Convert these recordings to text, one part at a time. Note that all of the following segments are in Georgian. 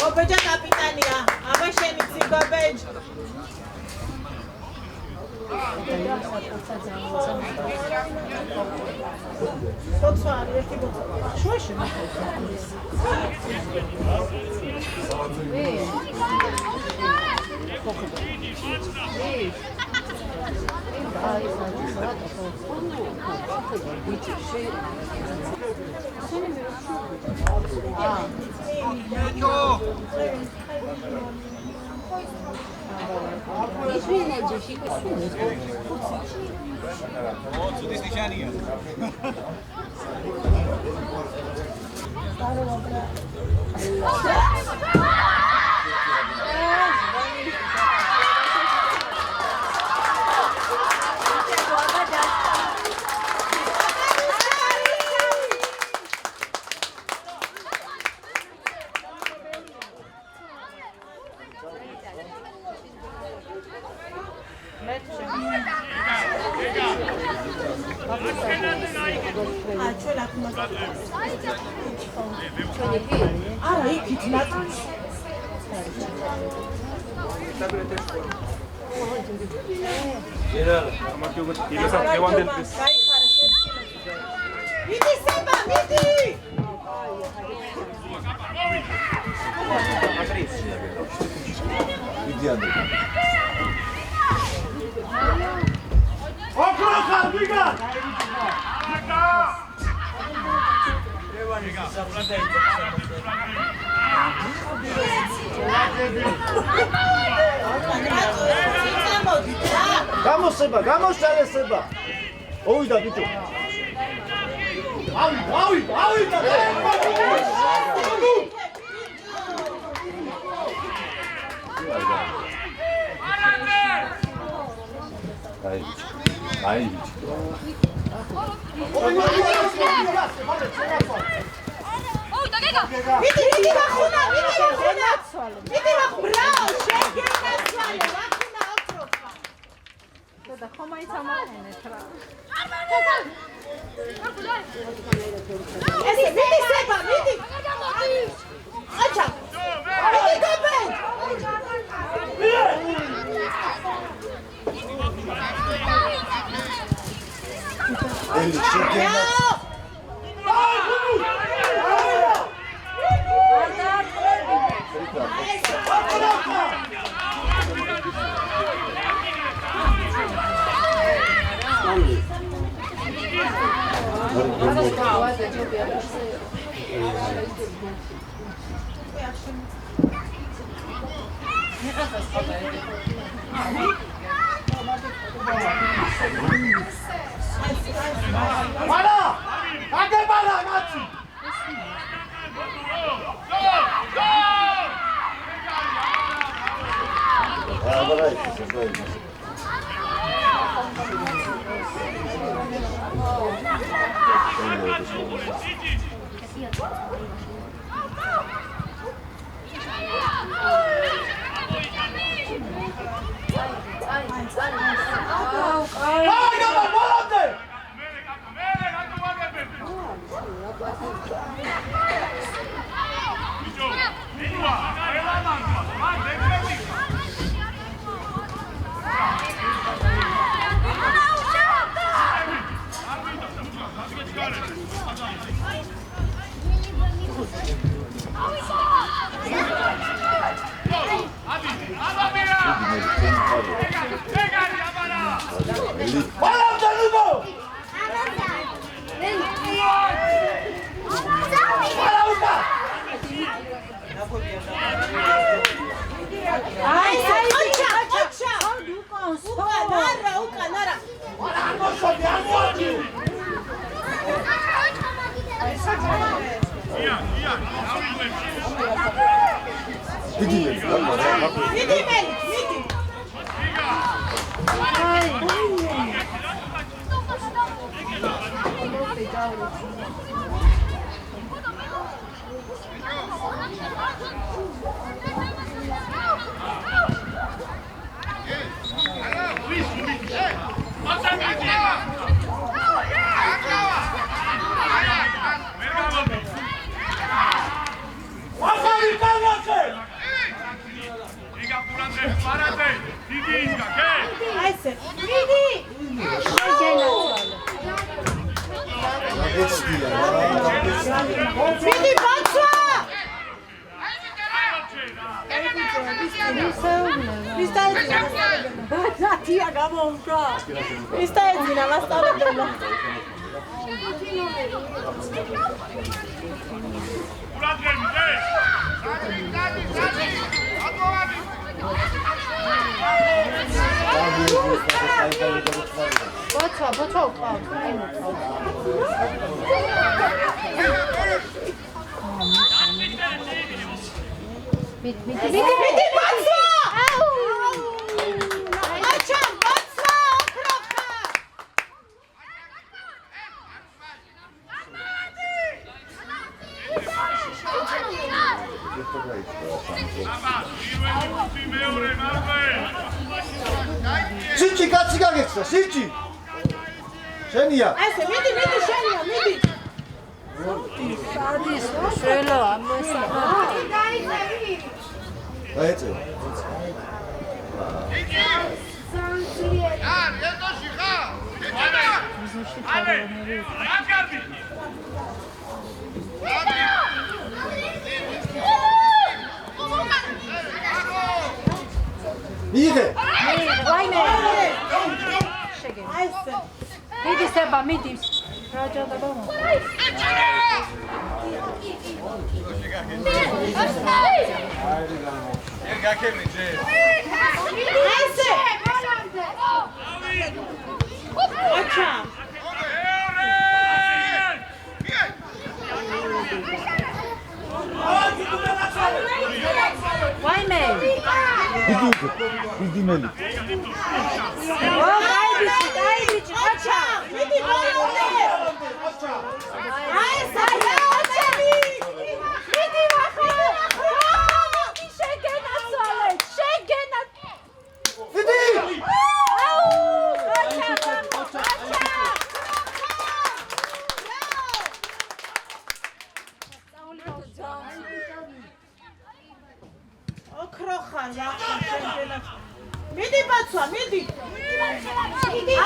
Obeja kapitania, aba sheni zigobej. Totsvani, ერთი ბოთლა. შუაში. გამოსება, გამოსალესება. ოვიდა ბიჭო. ავიდა. აი. Vidi vachuna. Bravo, shegena vachuna otrofa. Da khoma itsamane tra. Ese vidi seba, vidi. Acha. Vidi gobe. Eli shegena. მიდი ბაცვა ვის დაეძინა თია გამოუშვა ვის დაეძინა მასწავლებელმა ბოცა უყავს მიდი ბოცა აჩა ბოცა ოქროხა სიჩი კაცი გაგეცდა სიჩი შენია ესე მიდი შენია მიდი სადის შველა ამასა დაეწევა მიიღე ვაიმე შეგე აისე მიდი სება მიდი რაჯა და ბამო გაკემი ჯე აისე აჩა ვაიმე დიდი მელი გაიბიჭი აჩა მიდი ბოლომდე აისე აჩა მიდი ახლა შეგენაცვალე დიდი აუ აჩა ოქროხარ ვახლა შეგენაც მიდი ბაცვა მიდი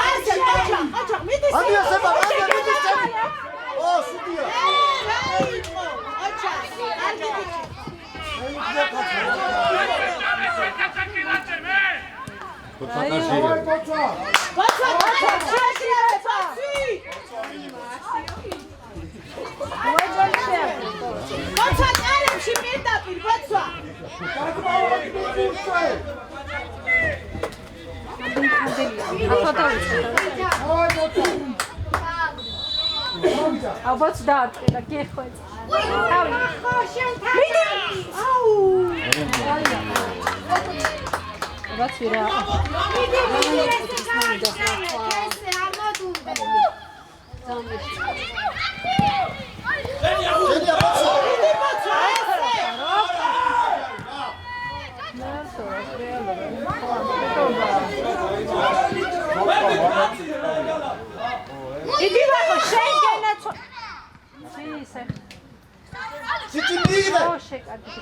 აჩა მიდი ანდია სება ანდია მიდი სება ო სუდია აჩა ანდია ბაცვა წარებში პირდაპირ ბაცვა აბაც დაატყდა გეხვეწ აუ აბაც ვირა შენია ბაცვა იდი ვახო შეგენაცო ისე სიჩი მიიღე ო შეკარდი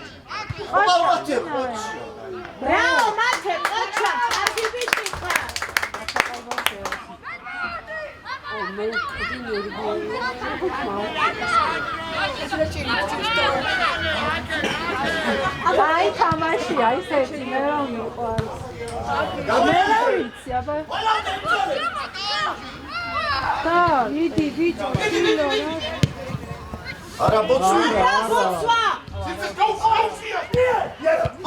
ოპა მათე რაო მათე ოჩა კარგი ბიჭი ხარ აი თამაშია ისეთი მე რომ მიყვარს მე რა ვიცი აბა და იდი ბიჭო შილო რა არა ბოცვი ბოცვა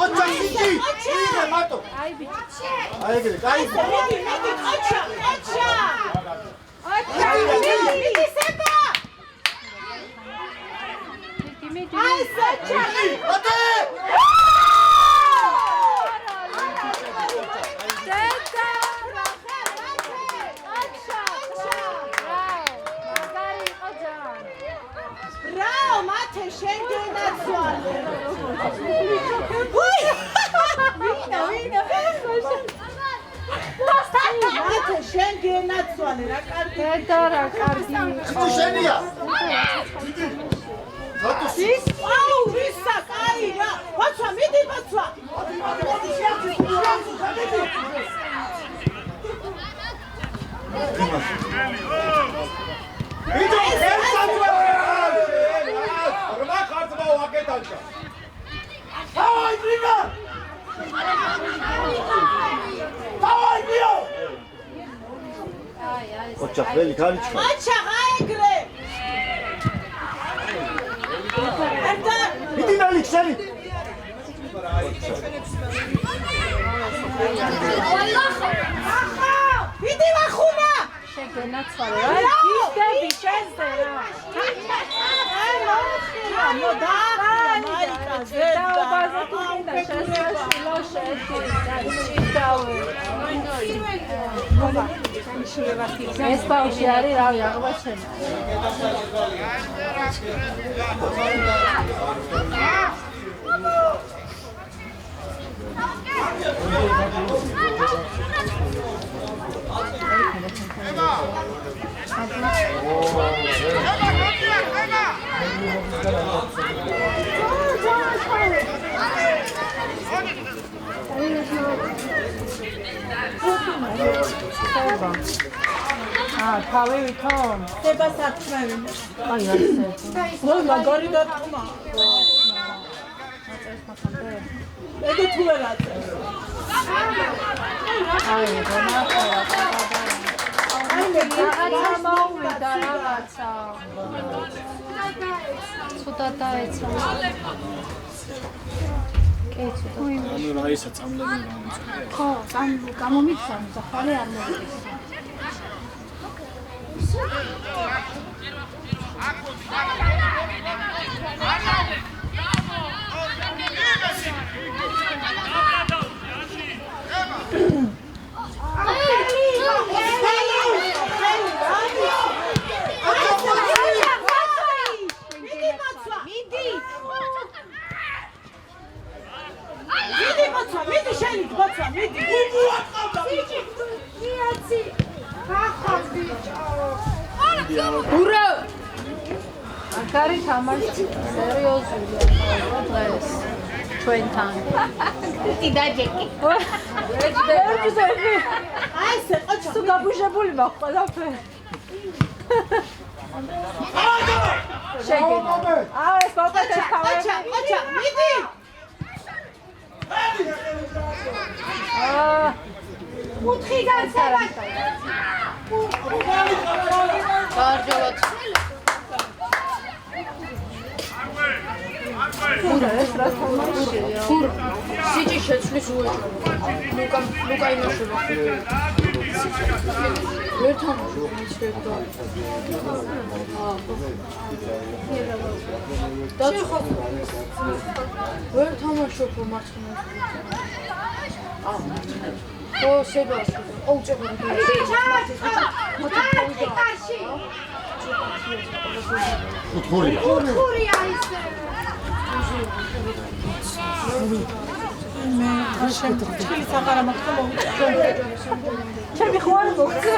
ოჩა სიჩი მიიღე მარტო აი ბიჭი აი ეგრე კაი მიდი ოჩა მიდი სება მიდი აი სეჩა ატე მათე შეგენაცვალე უი ვინა მათე შეგენაცვალე რა კარგი და რა კარგი შენია ის აუ ვისა კაი რა ბაცვა მიდი ბაცვა Давай, Рига! Давай, Био! Ocha, veli, karička. Ocha, aegre! Idi, veli, kseni! Idi, vahuna! შეგენაცვალე რა გიხდები შენზე რა No da, Marika, დაობაზე თუ მინდა შესაშვილო შეჭიდავე ეს ბავშვი არის რავი აღმოჩენა თავი ვითომ? ხდება საქმე. აი ასე. მოი მაგარი დათქმა. ეგ თუ ვერ აწევს. აი მონახელა აი მე რაღაცა მოვიდა რაღაცა. ცოტა დაეცა. კი ცოტა. ანუ რა ისა წამლები გამოიწვია. ხო, გამომიცან, ხალე არ მოვიდა. Ура! Акარი თამაში სერიოზულია დღეს ჩვენთან. ტიდაჯეკი. ერთზე. აი ესე ყოჩა. თუ გაბუჟებული მაქვს ყველაფერი. შეგენა. ეს პოპეტეს თავი. ყოჩა, მიდი. უთხიდან სერაც. გარჯობოთ. ეს რა თამაშია? Kur sici შეცვლის უეჭო. ლუკა იმაშულა. ვერ თამაშობ ის შეგდა. დაწყო. ვერ თამაშობ მარცხნივ. ო შეგაში. ოუჭებოდი. Utkhurия. ხურია ისე. მე შენ საღარა მაქვს მოვიდა. ჩემი ხო არ მოგწე.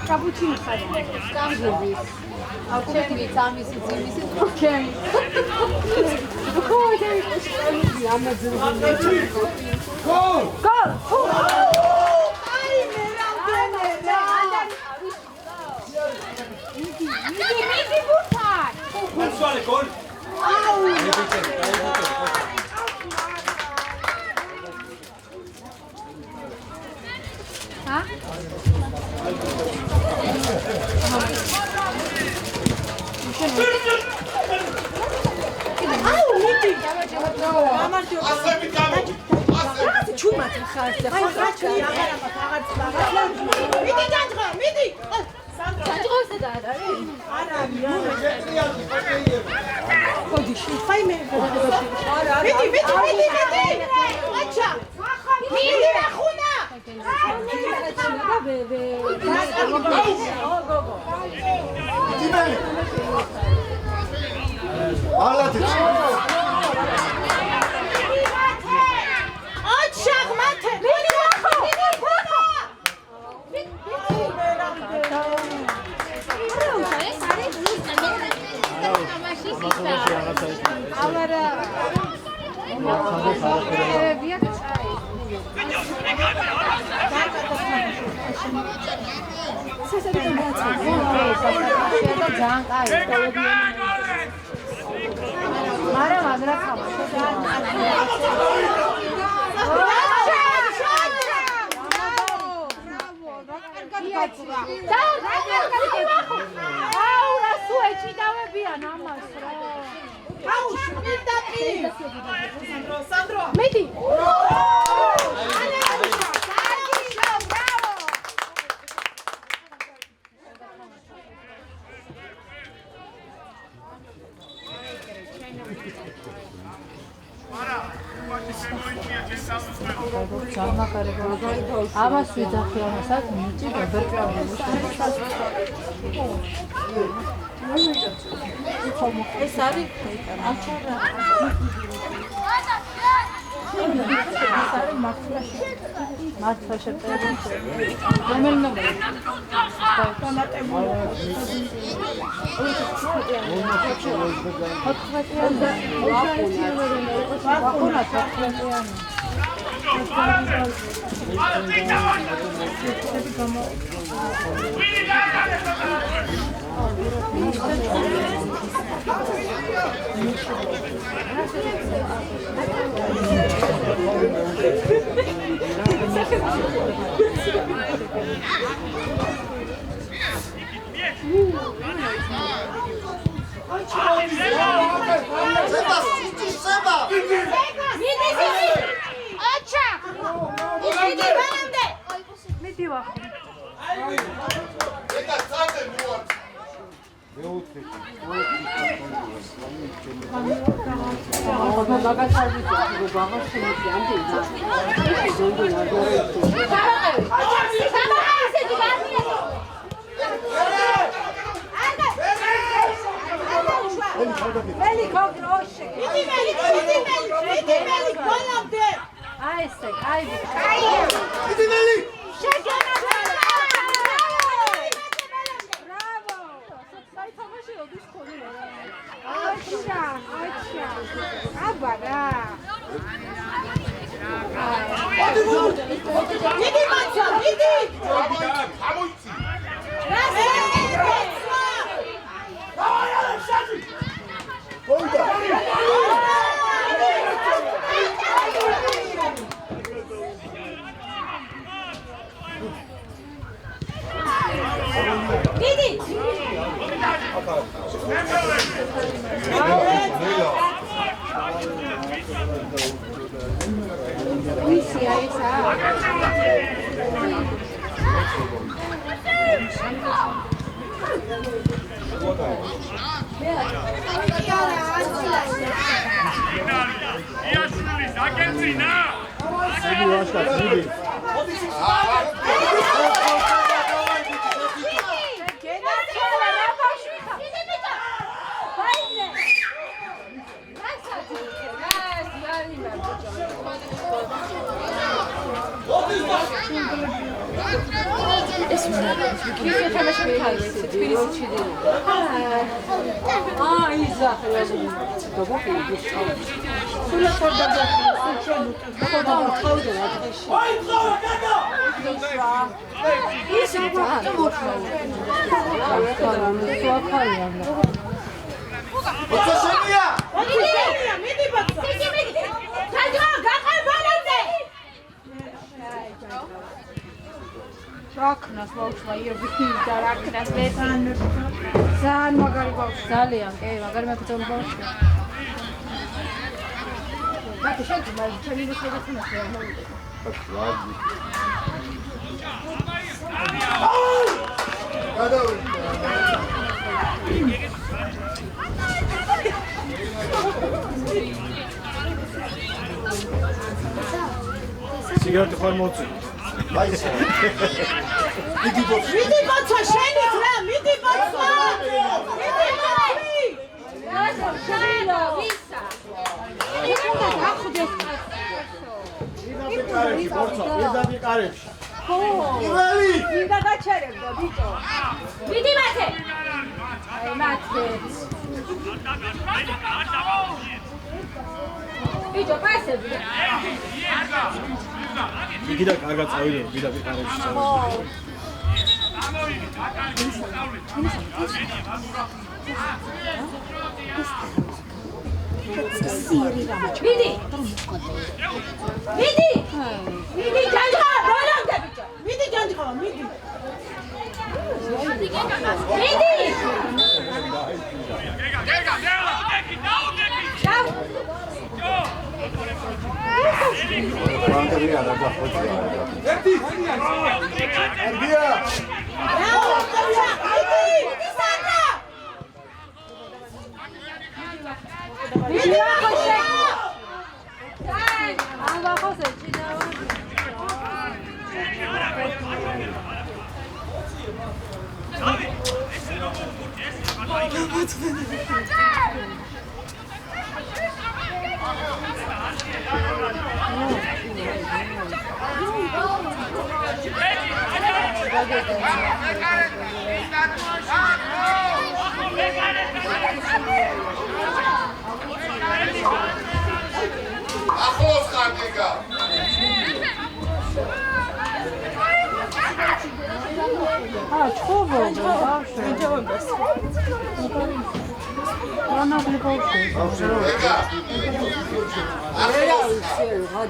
კაპუჩინო ხარ. გამგები. აკუთები წამისი ძიმისი ჩემი. ხო, ეს ამაძრული. Gol! გოლ! აი მე რამდენი რა. მიდი ბურთარ. Matsvale, gol! ჰა? აუ მიდი. გამარჯობა. Asemi damo! რა ჩუმად ხარ და აი ხაჩი აღარ აღარ. მიდი დაძღა, მიდი. დაჭყოს და არის? არა, ხოდი შე. აი მე. მიდი, მიდი. ყოჩა. მიდი ახუნა. Dimeli! Alatic! ოჩა მათე. მიდი ახო. Avara. ამას ვიძახი ამასაც მიჭი ბერკრავი ეს არის აჩარა მართლაში რომელი ნომერი Raknas baušla ir bija raknas lētājumi. Zāni magari baušla. Zālijām, magari mēpatām baušla. Gati šeit, mēs čani būs lietas mēs jau mūdī. Sigareti xor mocu. Baisa. Midi botsa შენით რა, მიდი ბოცა. მიდი ბოცი. რაზო შენო, ვისა. იქნა გახდეს კარებში, ბორცო, პირდაპირ კარებში. ხო. პირველი. მინდა გაჩერებდა, ბიჭო. მიდი მათე. აი მათე. ბიჭო, პასები. იგი და კარგად წავიდა, ვიდა პიკარებში წავიდა. მიდი! მიდი! მიდი, ჯანჯღა, როლამდე ბიჭო. მიდი ჯანჯღა, მიდი. მიდი! ახლოს ხარ გიგა. ჩხუბო, ბავშვი. რანაბლი ბავშვი. გიგა. ახლოს ხარ.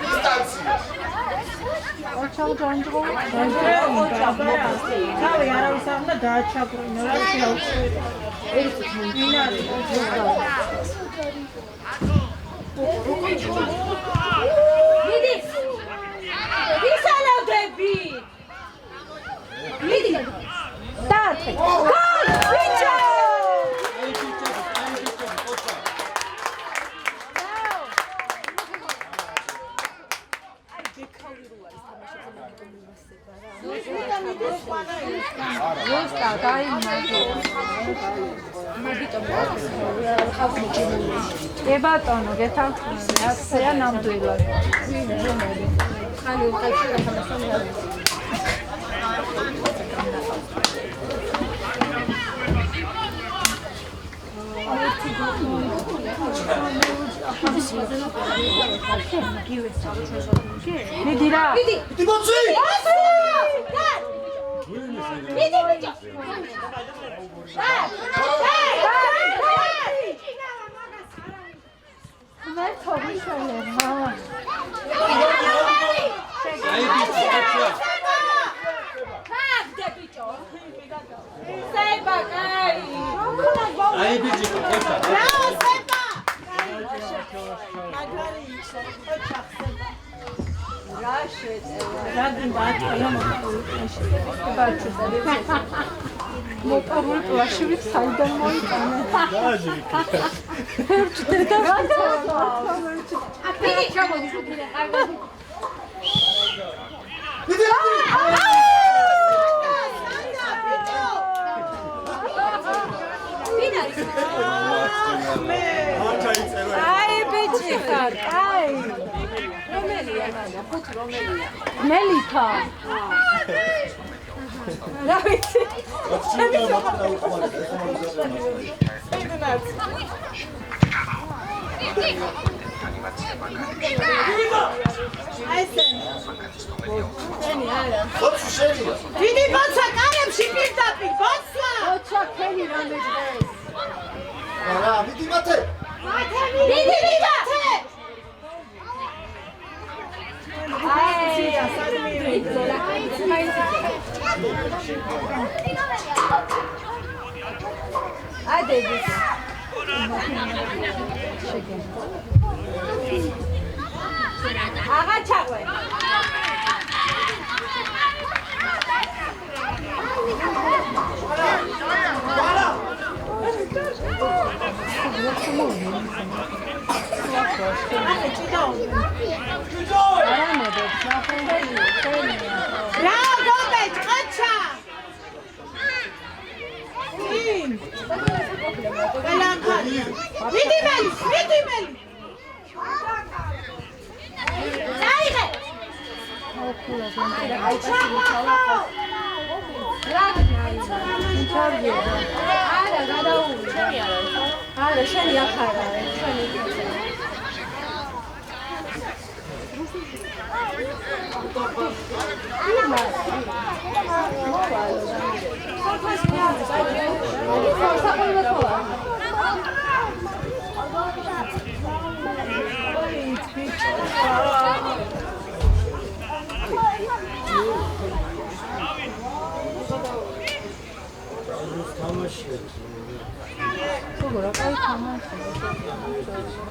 დისტანცია. ოჩავ ჯანჯღო. თავი არავის არ უნდა დააჩაგრინო, რა შეიძლება. მინარი. მიდი! ვისალავდები! მიდი! დაათხე! გოლ! ბიჭო! როსტა გაიმარჯო. ე ბატონო, გეთანხმები, ასეა ნამდვილად. ხალი უყეში რახამასონია. მიდი რა. მიდი. მიდი მოცი. მიდი ბიჭო. მე თორიშალე მამა. აი ბიჭო, აჩა. ხაგდე ბიჭო. სება კაი. აი ბიჭო, ხოცა. რა სება. მაგარი ისე, ხოცა ხება. რა შეწევა. რა გინდა ატყია ბაჭო. მოტორული პლაშივი საიდან მოიტანა. დააჯი. ერთდე და აფიგი ჩამოდი შუქირე კარგად. მიდი. აი ბიჭი ხარ, აი. რომელია მამა, ხუთი რომელია? მელიქა. რა ვიცი. დიდი ბოცა კარებში პირდაპირ ბოცა ოჩა ხელი რამეჯდეს. რა, მიდი მათე. მიდი მათე. აი, ადები. აღა ჩაღვე.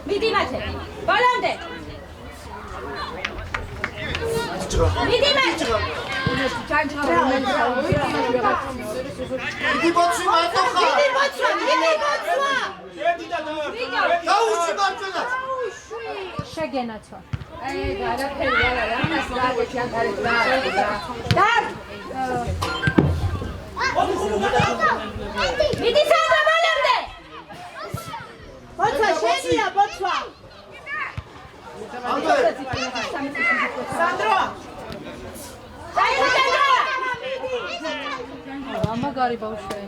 მიდი მათე ბოლომდე მიდი მათე მიდი ბოცი მარტო ხარ მიდი ბოცვა გაუში მარჯვენა შეგენაცვა მიდი სანდრო ბოლომდე ბოცვა შენია ბოცვა სანდრო ამაგარი ბავშვი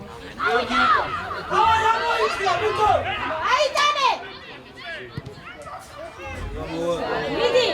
აიტანე მიდი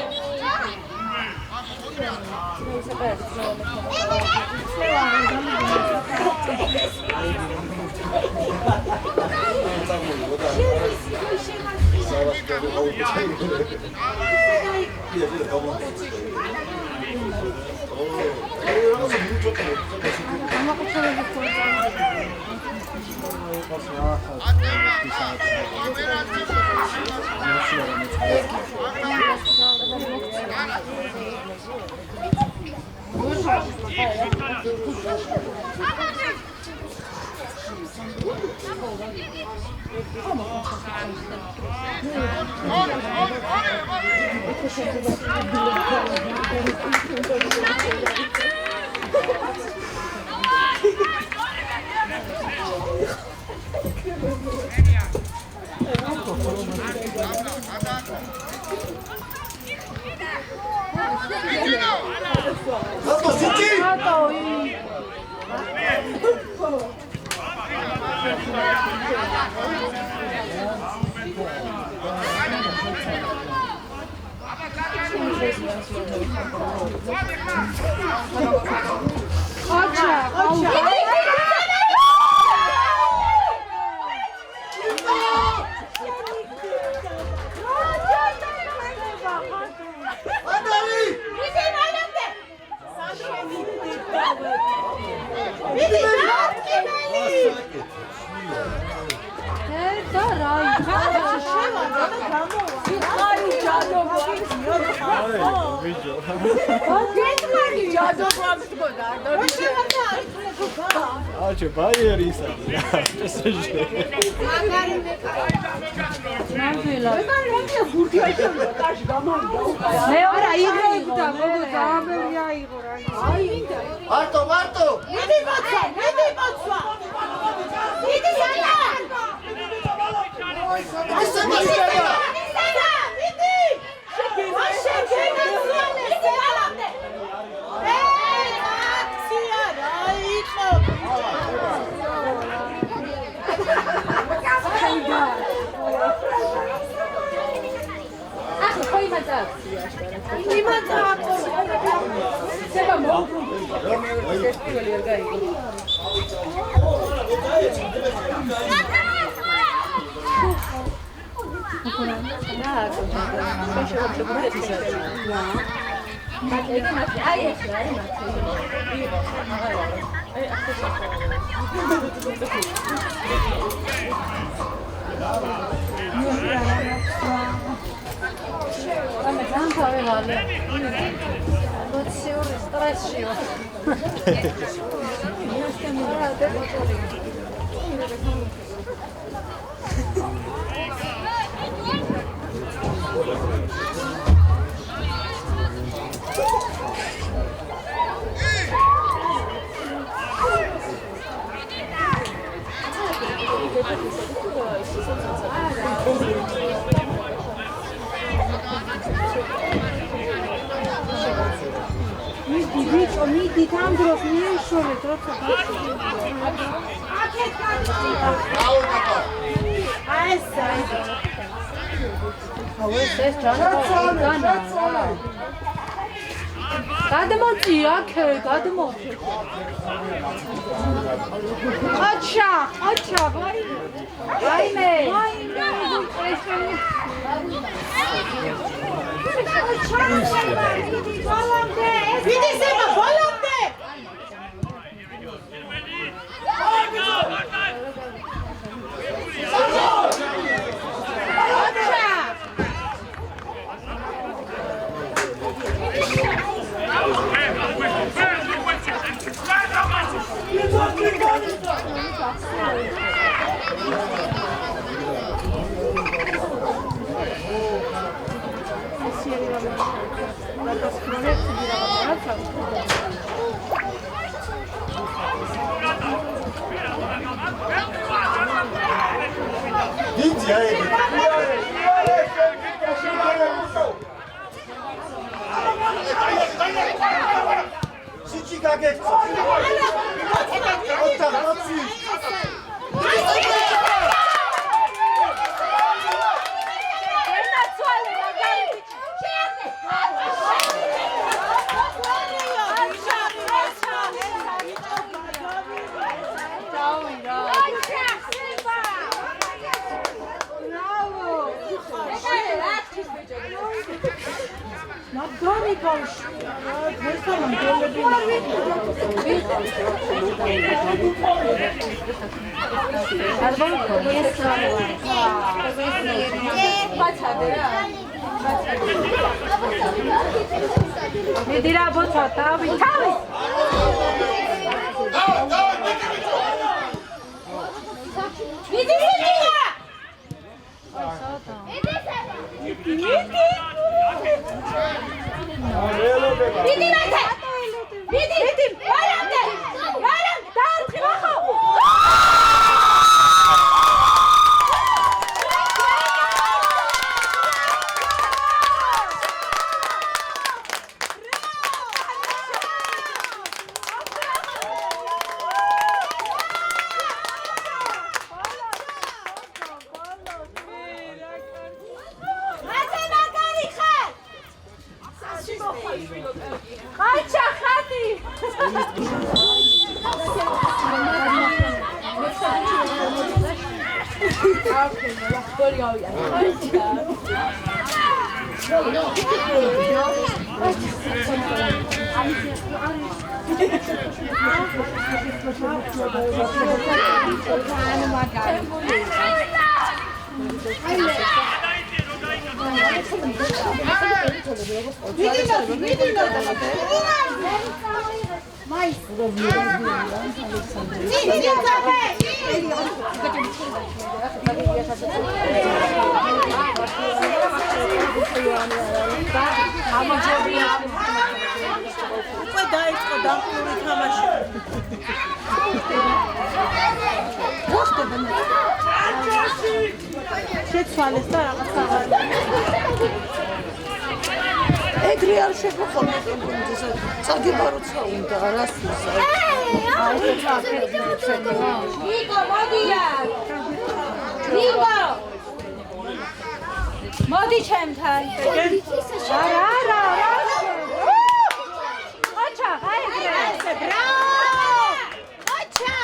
ეს ჯანანა. გადმოწი აქე, გადმოწი. აჩა, ვაიმე. ვიდი ზემა, ბოლომდე. მიდი რა ბოცა, თავი. ვიდი ზემა. ვიდი რათა. ვიდი, ვარამდე. დაარჩი ხო. აჩა ხატი. დაიწყო დამყური თამაში. შეცვალეს და რაღაცა. ეგრე არ შეგვხონდა ეს წაგებაროცა უნდა არასუსა. ნიკო, მოდია. ნიკო. მოდი ჩემთან. არა. აჩა, აიგრე. ბრავო! აჩა!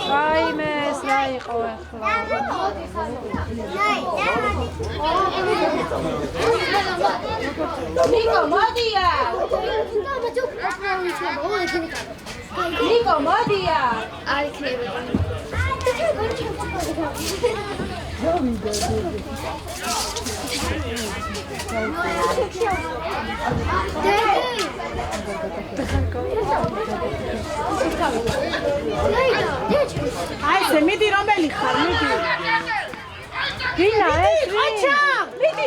ვაიმეს რა იყო ახლა? ნიკო, მოდია! ნიკო, მოდია! არ იქნება. აი, მიდი რომელი ხარ, მიდი. ვინა ეს? აჩა! მიდი!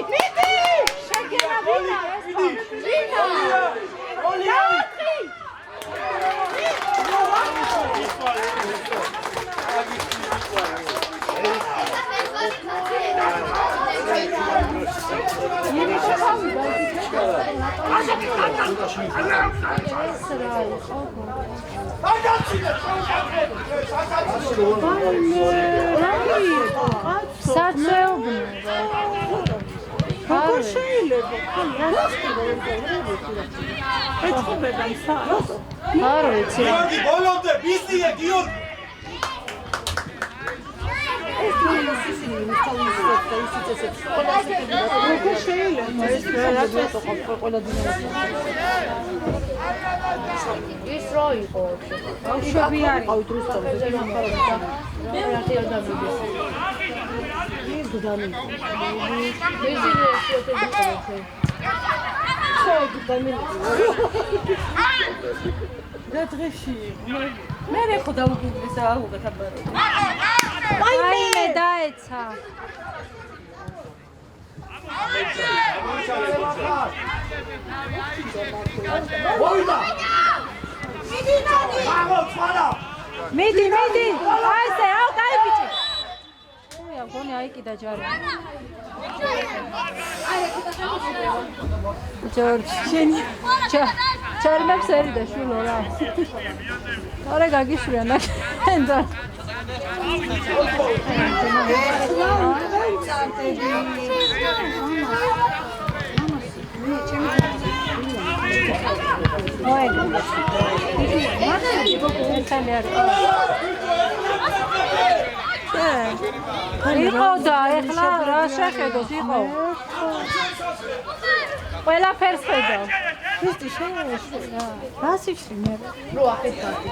შეგენა ვინა ეს? ვინა? Asa ის რო იყო ბავშვები არის მე ხო დავუგუგლის აუგათაბარო აიმე დაეცა მიდი აისე აუ კაი ბიჭი ოია გონი აიკიდა ჯარი ჯორჯი ჩარმებს ერიდა შულო რა ორე გაგიშვია ნახენდა იყო და ეხლა რა შეხედოთ იყო ყველაფერს ხედავ ვისტი შეეშვა რა სიშვი მე რო ახეთქავდი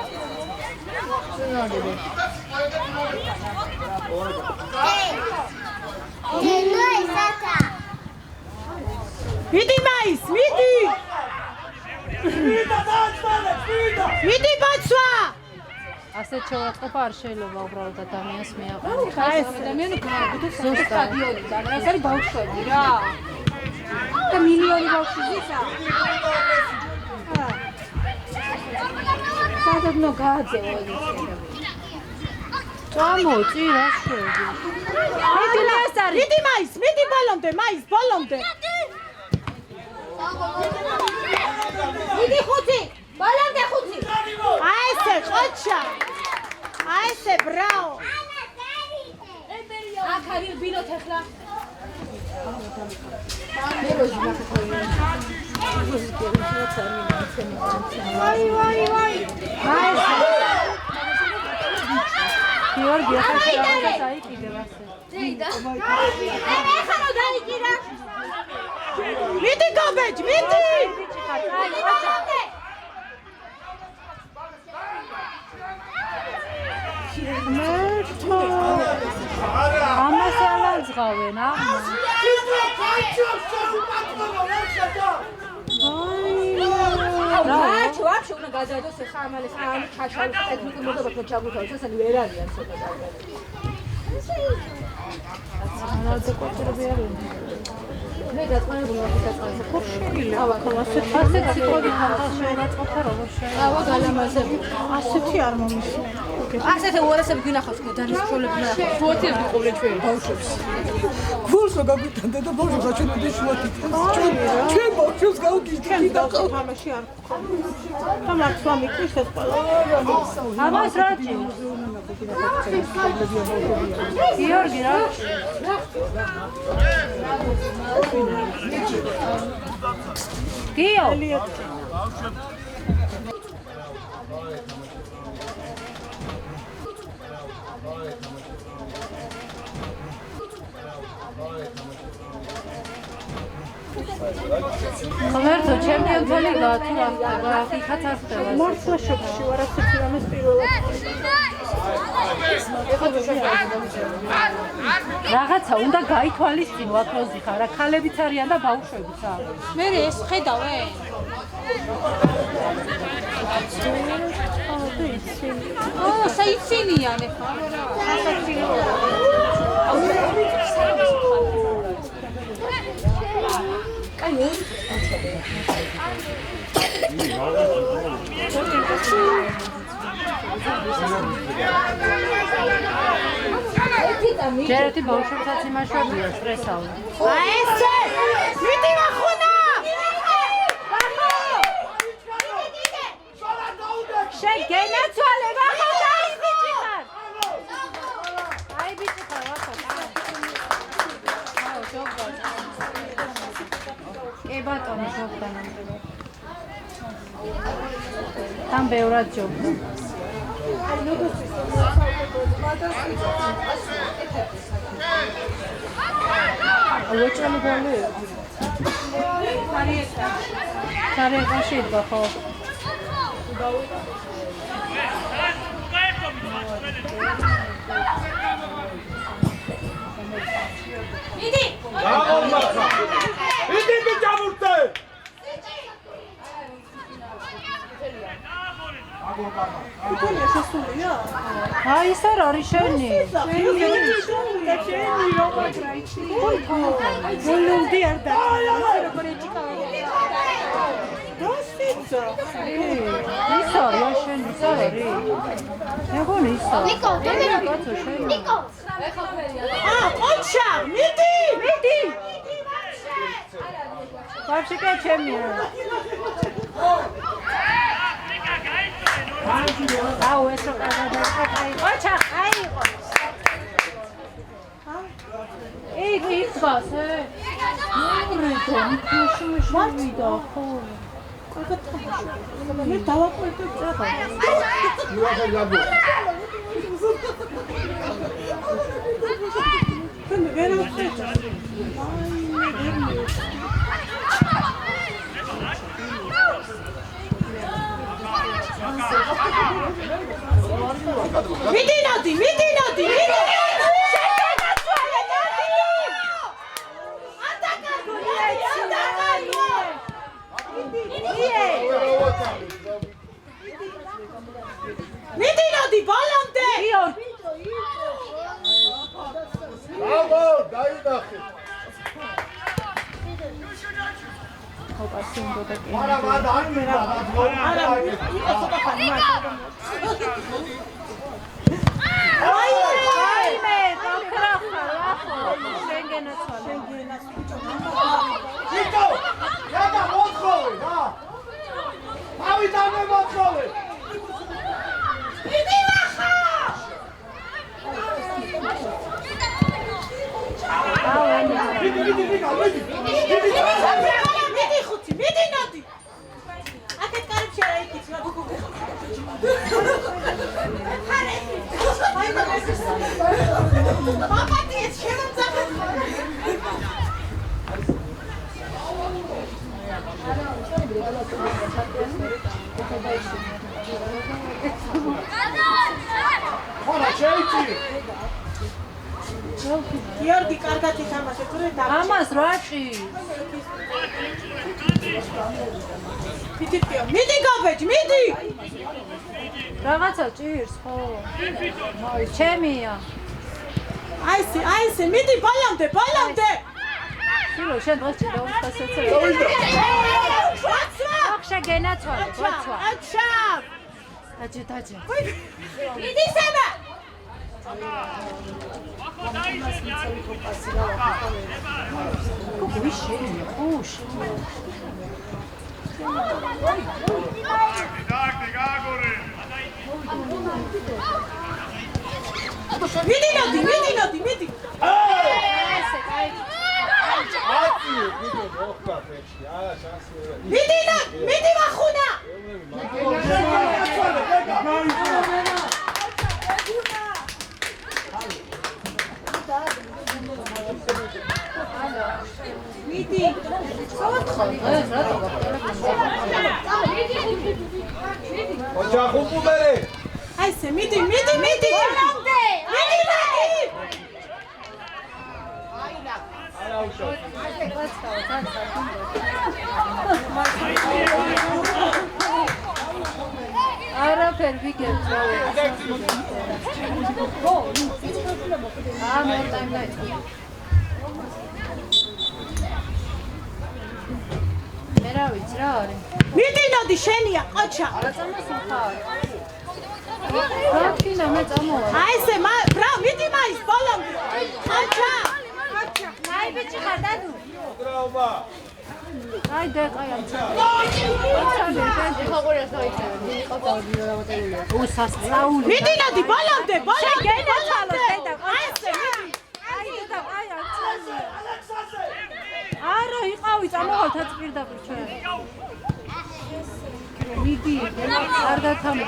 მიდი მაის მიდი მიდი ბაცვა ასეთ შევაწყობა არ შეიძლება უბრალოდ ადამიანს მიაყენოს. აი ეს ადამიანი გაიგოთ სტადიონიდან, რა არის ბავშვები რა. და მილიონი ბავშვი ზისა. სადღაც გააძევა ის. წამოწი რა შედი. მიდი მასარი. მიდი მაის, მიდი ბოლომდე, მაის ბოლომდე. მიდი ხუთი. ბოლომდე ხუთი. აი ესე ყოჩა. აი ესე ბრაო. აქ არის ბინოთ ახლა. ვაი. გიორგი ახლა დაიკიდე ასე. ძეიდა. ეხლა დაიკიდა. მიდი გაბეჯ, მიდი. ამას ალაძღავენ ამა. რაჩო ვაფშე უნდა გადაადოს ხა ამალი ხა ამ ჩაჩალ ტექნიკურ მოდელს ჩაგუთავოს ესენი ვერ არიან ცოტა კარგად. ალაძეკვატები არიან. მე დაწყებული ვარ დაწყებული. ხო შეიძლება. ასეთ სიტყვები ხალხს შევაწყობთ როგორ შეიძლება. ავა გალამაზები. ასეთი არ მომისმენ. ასეთი უარესები გინახავს ხო დანიშნულები ნახავს. ფოთები ყოლე ჩვენ ბავშვებს. გულსო გაგიტანდა და ბავშვს აჩვენებდი შუათით. ჩვენ ბავშვს გავგიჩენ და თამაში არ გქონდა. თამაშს ვამიკრის ეს ყველა. ამას რაჭი. გიორგი რა? გიო. ღმერთო, ჩემპიონთა ლიგა თუ რა ხდება, იქაც არ ხდება. მართლა შოქში ვარ ასეთი რამეს პირველად. რაღაცა უნდა გაითვალისწინოთ როზიხა, რა ქალებიც არიან და ბავშვებიც არ. მე ეს ხედავე? საიცინიან ახლა რა. ჯერეთი ბავშვებსაც იმაშვებია სტრესავენ. აი ესე! მიდი ვახუნა! ვახო! ჯობდა ნამდვილად. თან ბევრად ჯობდა. ვეჭრალი გოლი. სარიეტა შეიძლება ხო? მიდი! გამომახა. იდი გამურთე. გოლი შესულია. აი ეს არ არის შენი. შენი რა მაგრაიცი. გოლი არ და. როგორ ეჭიკა. გასიცა. ის არის შენი, ის არის. მეგონი ის არის. ნიკო, კაცო შენი. ნიკო! ოჩა, მიდი! ვაფშე კა ჩემია. აუ ეს რო კაი. ოჩა, აიყო. იქ გასე. მურიდო, მუშმუშმიდა ხო. მე დავაკვირდე წაღა. მე ვერ ვწეჭა. მიდი ნადი. მიდი ნადი ბალამდე. აბა, დაინახე. ოკასი უნდა და კი. არა, არა, იყო ცოტა ხანი მაგრამ. აი მე დაქრახა ახო შენგენაცვალე. ნიკო, რა მოთხოვე, რა. ავიდანე მოთხოვე. მიდი ვახა. მიდი ხუთი, მიდი ნადი. აკეთ კარებში არა იქით, რა გოგო. პაპატი ეს შემოძახე. ხარა შეიცი. გიორგი კარგად ითამაშებს, რე და. ამას რაჭი. მიდი გაბეჭ, მიდი. რაღაცა ჭირს ხო? ჩემია. აი ესე, მიდი ბალამდე. სულო შენ დღეს ჭირდა უსხასეცე. ვაცვა. ახშა გენაცვალე, ვაცვა. აჩა. დაჯე. მიდი სება. მიდი ნადი. მიდი ვახუნა. მიდი. ოჯახ უკუბერე. აი ესე, მიდი. ბალამდე. არაფერ ვიგებ ძრავე. მე ტაიმლაინი. მე რა ვიცი რა არის. მიდი ნადი შენია, ყოჩა. რა წამოს ხარ? რა ქინა მე წამოვა. აი ესე, ბრა, მიდი მაის ბალამდე. ყოჩა. აი ბიჭი ხარ დადუ. დრაობა. აი დეყაი ამცა. უსასწაული. მიდი ნადი ბალამდე. შეგენაცვალო დედა. აი ესე მიდი. აი ამცა. არა იყავ წამოვი, წამოვალთ პირდაპირ ჩვენ. მიდი, კარგად თამბი.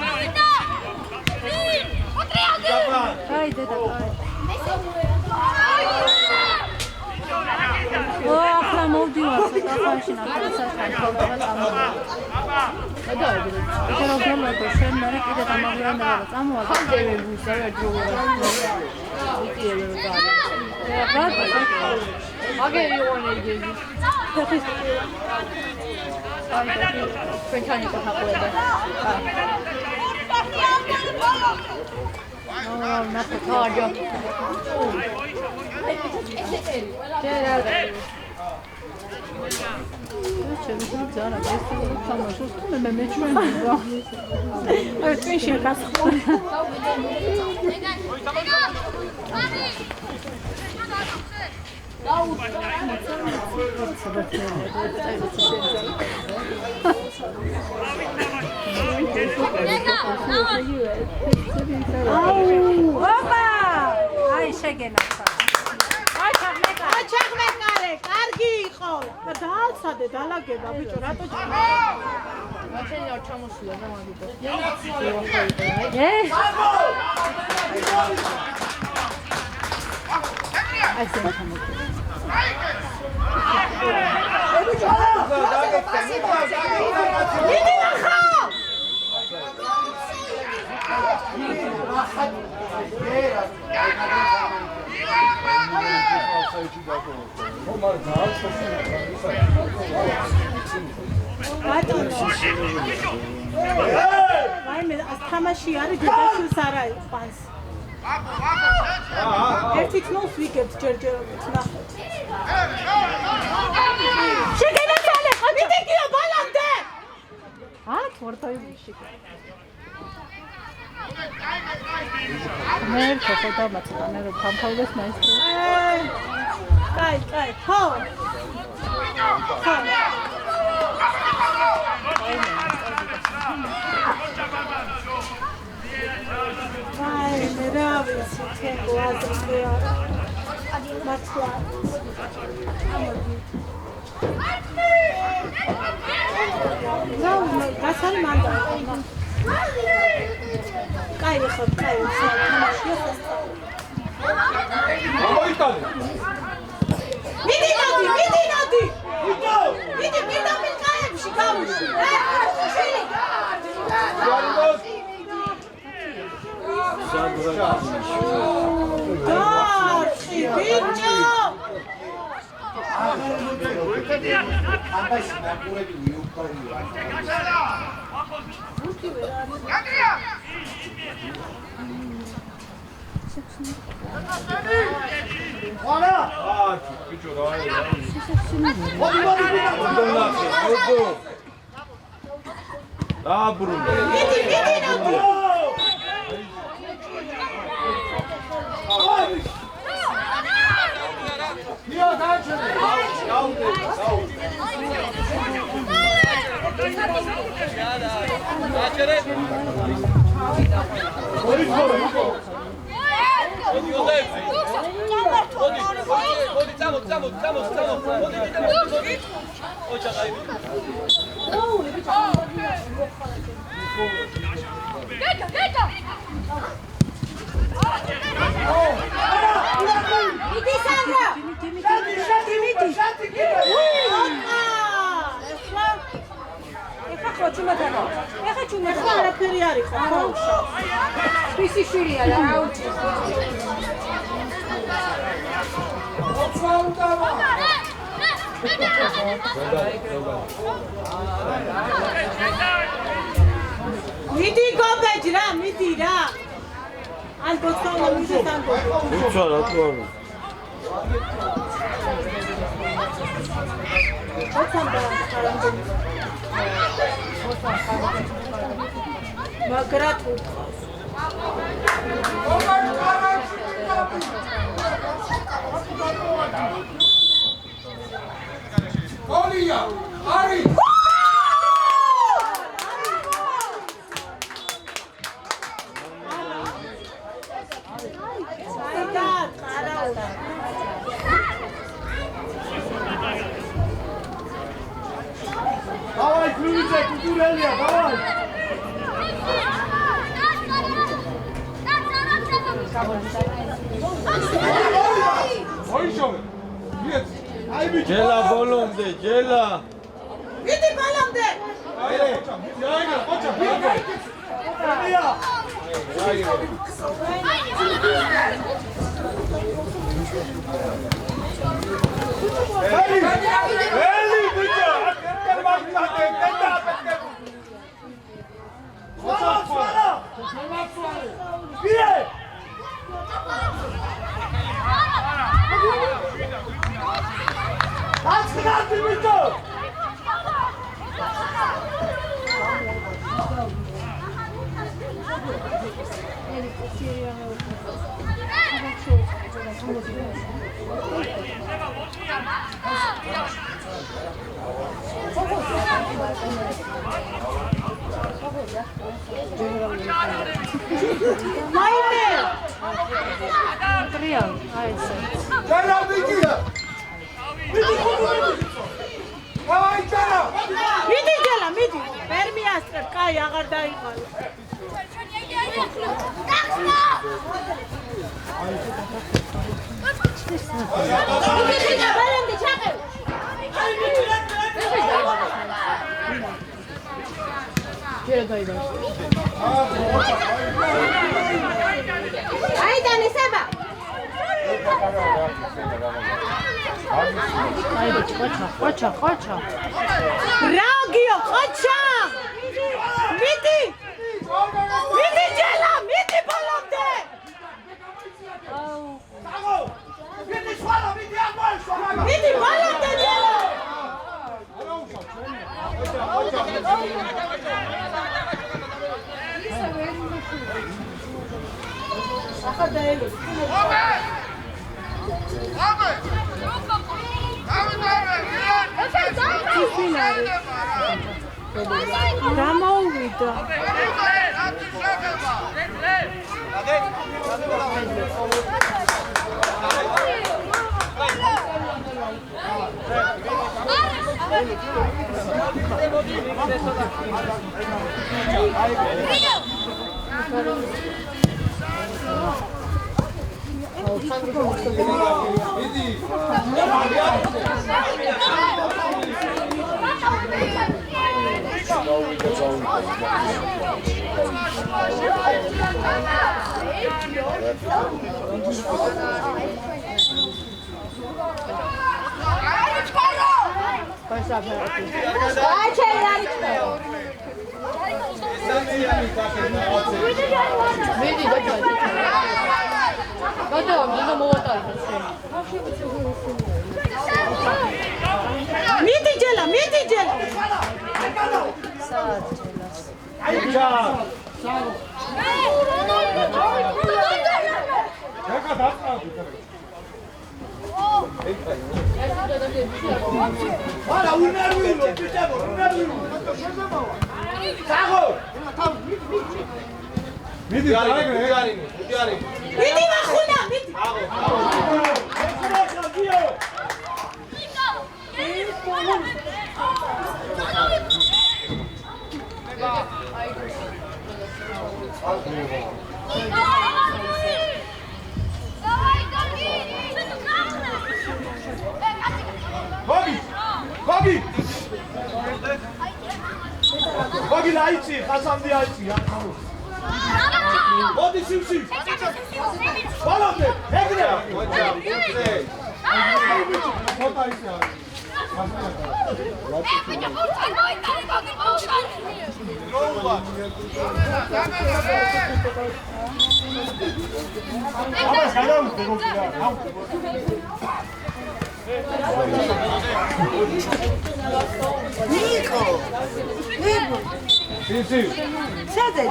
აი, დედა, აი. ახლა მოვდივარ, საფანში ნახევარსაათი ხოლმე წამოვა. გადავიდეთ. შენ როგორ შენ მე კიდე დამაგვიანდება და წამოვა. ხანდები ვუსა რა ჯოგა. ვიტიელე რა. აგერი ვონეიდი. აი და ფრენჩანი გახაყურება. ნახე თაჯა. ჩემი ძარა გასწავლე თამაშობს თუ მე მეჩვენებია. აი წინში გასხმო. ოპა! აი შეგენახა. აი ჩაღმეკარე, კარგი იყო. და დაალცადე, დალაგება ბიჭო, რატო ჩამო? მაშინ არ ჩამოსულა და მაგიტო. აი ჩამო. მიდი ნახო! ვაიმე, თამაში არის დედაშვილს არა იყვანს. ერთი თმოს ვიგებთ ჯერჯერობით, ნახეთ. შეგენაცვალე, მიდი გიო ბალამდე! აქ ვორთოიბში. მე ხო დამაწყდა, მე რო ფამფავდეს მაისტრო. კაი, ხო. ხო. აი, მე რა ვიცი, თენ გვაზრზე არა. მართლა. გასალ მანდა. კაი ხო, კაი, თამაშია სასწავლო. მოიტანე. მიდი ნოდი. მიდი პირდაპირ კაებში გავუშვი. შვილი. დარჩი, ბიჭო! აბაში ნაკურები მიუქარია. ხარა? ბიჭო რა არის? მოდი. დააბრუნე. მიდი ნოდი. ნიო დაჩერე. გაუდე. დაჩერე. მოდი. მიდი გობეჯ რა, მიდი რა. ან გოცხოვნა მიზეთან გო. უჩა რა თქმა. მაგრად უთხავს. გოლია! არის! გურელია, დავაი. ოიშოვე. მიეც. აი ბიჭი. ჯელა ბოლომდე, ჯელა. მიდი ბოლომდე. აი, ყოჩა, ბიჭი. აია. ელი ბიჭო, აკეთე მაგნატე, დედა აკეთე. ხოცა, ბიე. აცნადი ბიჭო. მაინე. ტრია, აი ესე. ჯერა ბიჭი. აი ჯერა. მიდი ჯელა, მიდი. ვერ მიასწრებ, კაი, აღარ დაიყალა. ბოლომდე ჩაყევ. ჯერ დაიდაშ. აი დანესება. აი ბიჭი, ყოჩა. რაგიო, ყოჩა. მიდი. მიდი ჯელა, მიდი ბოლომდე. მიდი ბოლომდე ჯელა. ახლა დაელოს. დამოუვიდა. მიდი ჯელა, მიდი ჯელა. აიჭა. ჯეკა დაწყავდი. არა, უნერვიულო, ბიჭებო, უნერვიულო. საღო. მიდი, დაიგრე. მიდი მახუნა, მიდი. Bagi laici, Hasan diaici, acolo. Bodi simsi. Balade, egre. Fota ise. Nico. Nico. Simsi. Sede.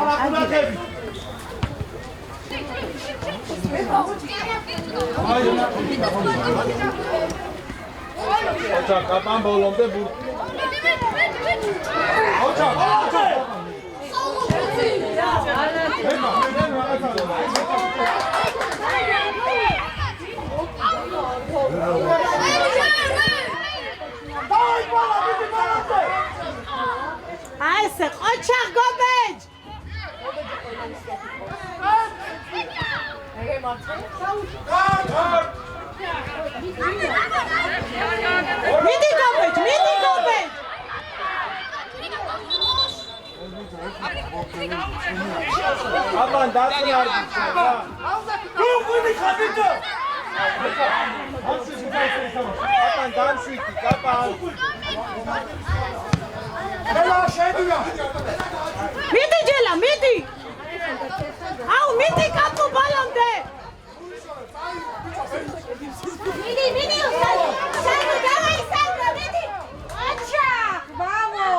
Ocha, kapan bolomde bu. Ocha. Ai, მიდი გაბეჭ აბან დაწნარ გუგული ხაბიტო აბან დამშვიდი კაპან ელა შედია მიდი ჯელა მიდი აუ მიდი კაპო ბალამდე მიდი სანდრო დავაი სანდრო მიდი აჩა ბავო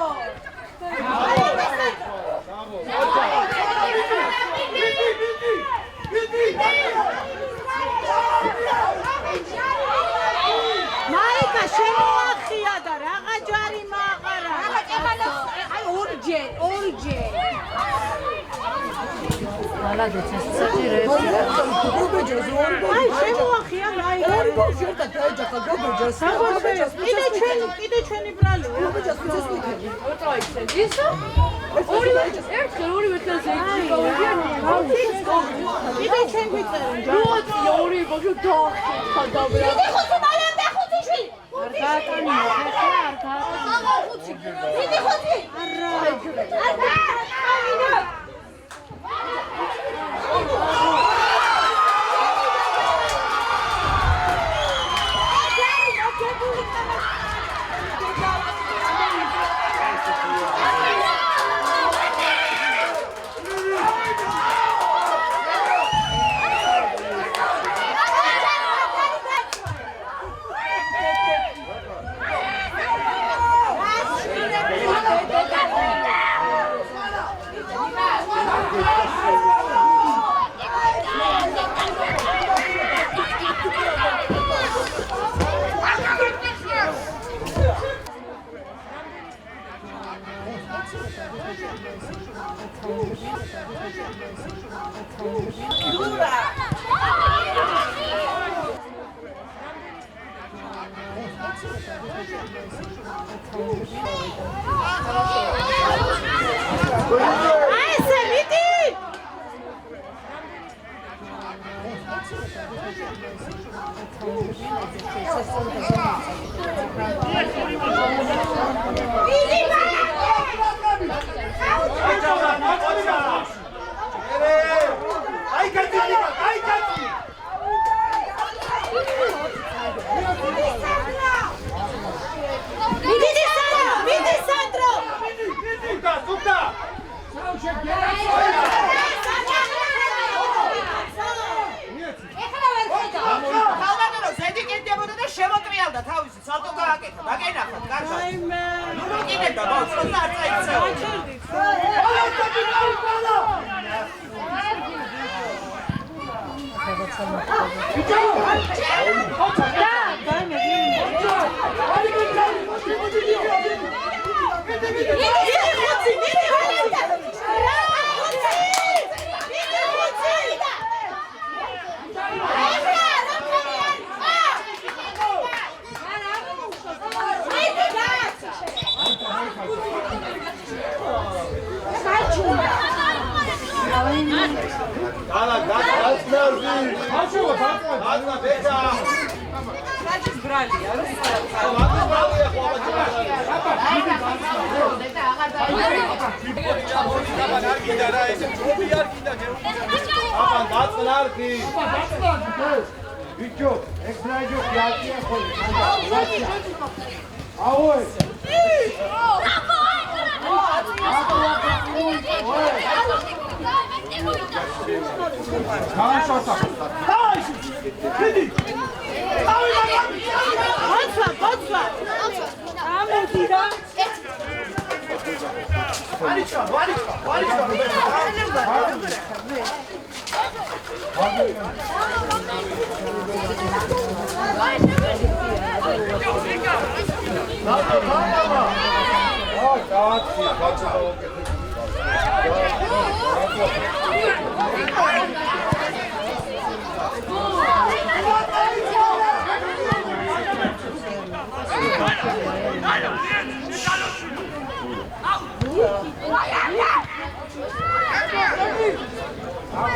მაიკა შემოახია და რაღა ჯარი მაყარა აი ორჯერ მალადეც ეს საჭიროებს აი შემოახია მაიკა ორი ბავშვი ერთად დაეჯახა გოგოჯას კიდე ჩვენი ბრალია ორივე თელზე კიდე ჩვენ გვიწერენ ორი ბავშვი დაახერხა დაბრა მიდი ხუთი მალამდე ხუთი შვილი არ გააკანია ხეხლა არ გააკანია მიდი ხუთი არა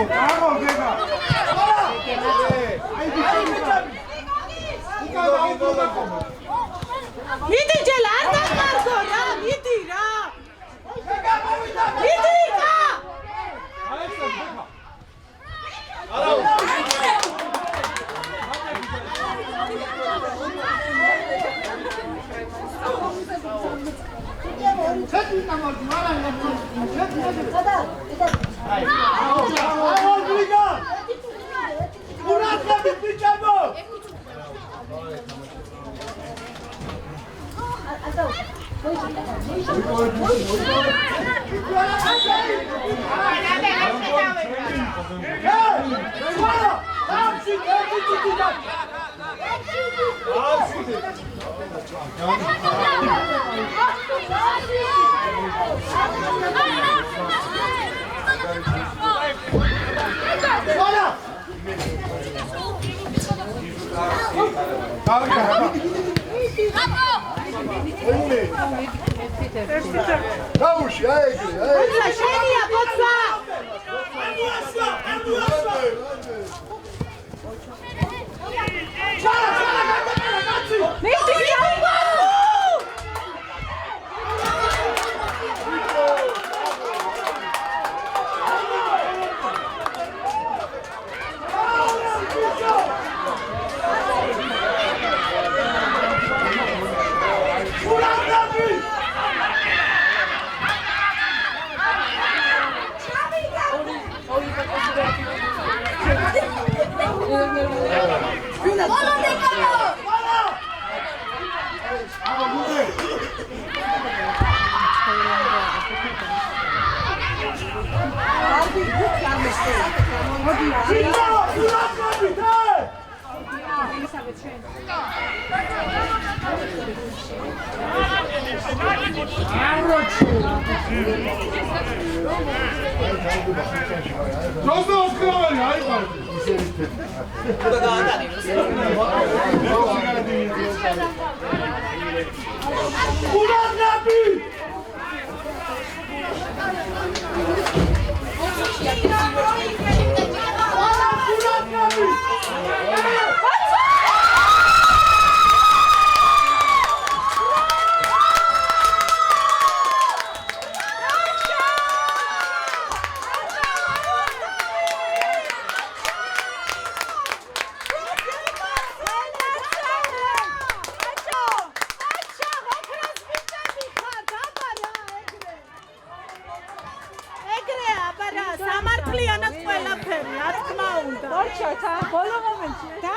Bravo, Vega! Vamos, aí, შენია ბოცა სამართლიანად ყველაფერი, რა თქმა უნდა. ბოლო მომენტში. და